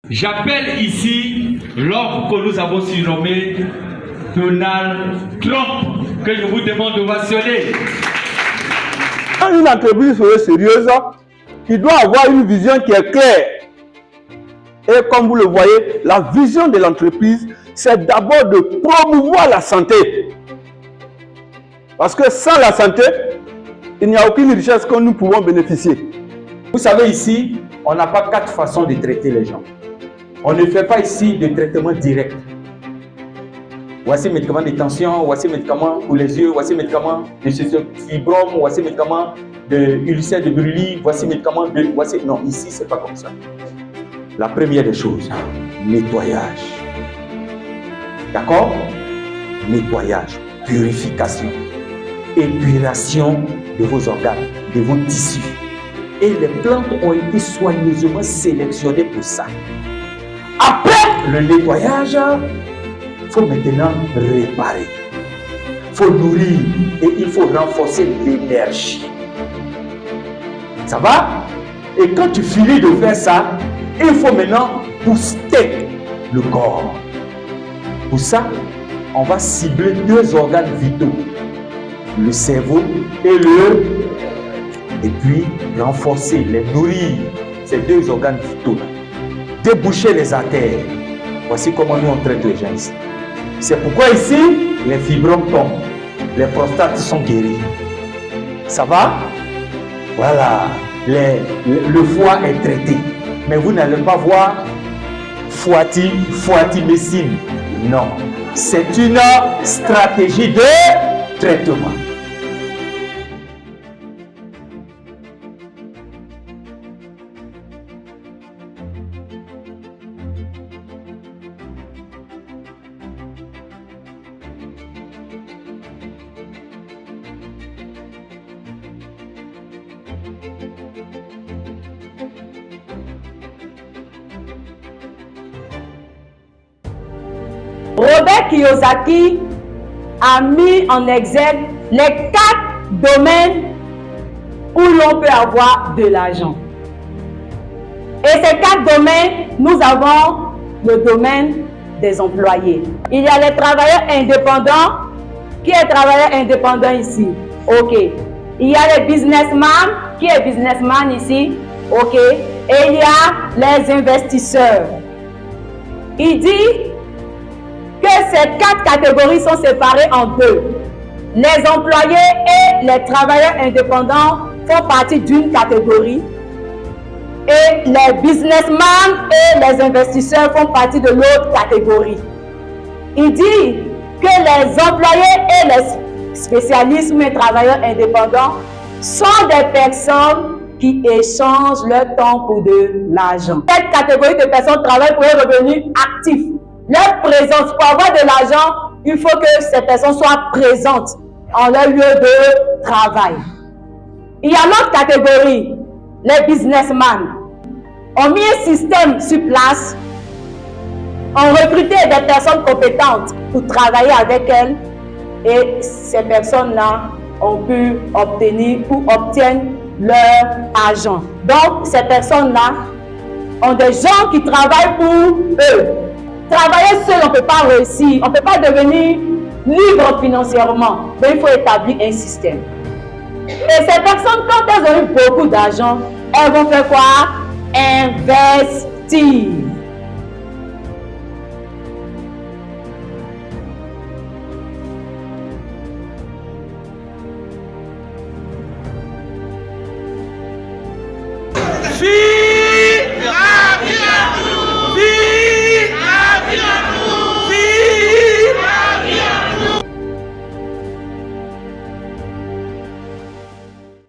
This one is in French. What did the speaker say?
J'appelle ici l'homme que nous avons surnommé Donald Trump, que je vous demande d'ovationner. Quand une entreprise serait sérieuse, il doit avoir une vision qui est claire. Et comme vous le voyez, la vision de l'entreprise, c'est d'abord de promouvoir la santé. Parce que sans la santé, il n'y a aucune richesse que nous pouvons bénéficier. Vous savez, ici, on n'a pas 4 façons de traiter les gens. On ne fait pas ici de traitement direct. Voici médicaments de tension, voici médicaments pour les yeux, voici médicaments de fibrome, voici médicaments de ulcère de Brûlis, voici médicaments de... Voici... Non, ici, c'est pas comme ça. La première des choses, nettoyage. D'accord? Nettoyage, purification, épuration de vos organes, de vos tissus. Et les plantes ont été soigneusement sélectionnées pour ça. Après le nettoyage, il faut maintenant réparer. Il faut nourrir et il faut renforcer l'énergie. Ça va? Et quand tu finis de faire ça, il faut maintenant booster le corps. Pour ça, on va cibler 2 organes vitaux. Le cerveau et puis renforcer, les nourrir, ces 2 organes vitaux-là. Déboucher les artères. Voici comment nous on traite les gens ici. C'est pourquoi ici, les fibromes tombent, les prostates sont guéries. Ça va? Voilà, le foie est traité. Mais vous n'allez pas voir foitimésine. Non, c'est une stratégie de traitement. Robert Kiyosaki a mis en exergue les 4 domaines où l'on peut avoir de l'argent. Et ces 4 domaines, nous avons le domaine des employés. Il y a les travailleurs indépendants. Qui est travailleur indépendant ici? Ok. Il y a les businessmen. Qui est businessman ici? Ok. Et il y a les investisseurs. Il dit que ces 4 catégories sont séparées en 2. Les employés et les travailleurs indépendants font partie d'une catégorie et les businessmen et les investisseurs font partie de l'autre catégorie. Il dit que les employés et les spécialistes ou les travailleurs indépendants sont des personnes qui échangent leur temps pour de l'argent. Cette catégorie de personnes travaillent pour un revenu actif. Leur présence, pour avoir de l'argent, il faut que ces personnes soient présentes en leur lieu de travail. Il y a l'autre catégorie, les businessmen. On mis un système sur place, on recrutait des personnes compétentes pour travailler avec elles et ces personnes-là ont pu obtenir ou obtiennent leur argent. Donc, ces personnes-là ont des gens qui travaillent pour eux. Travailler seul, on ne peut pas réussir, on ne peut pas devenir libre financièrement. Mais il faut établir un système. Et ces personnes, quand elles ont eu beaucoup d'argent, elles vont faire quoi? Investir. Fille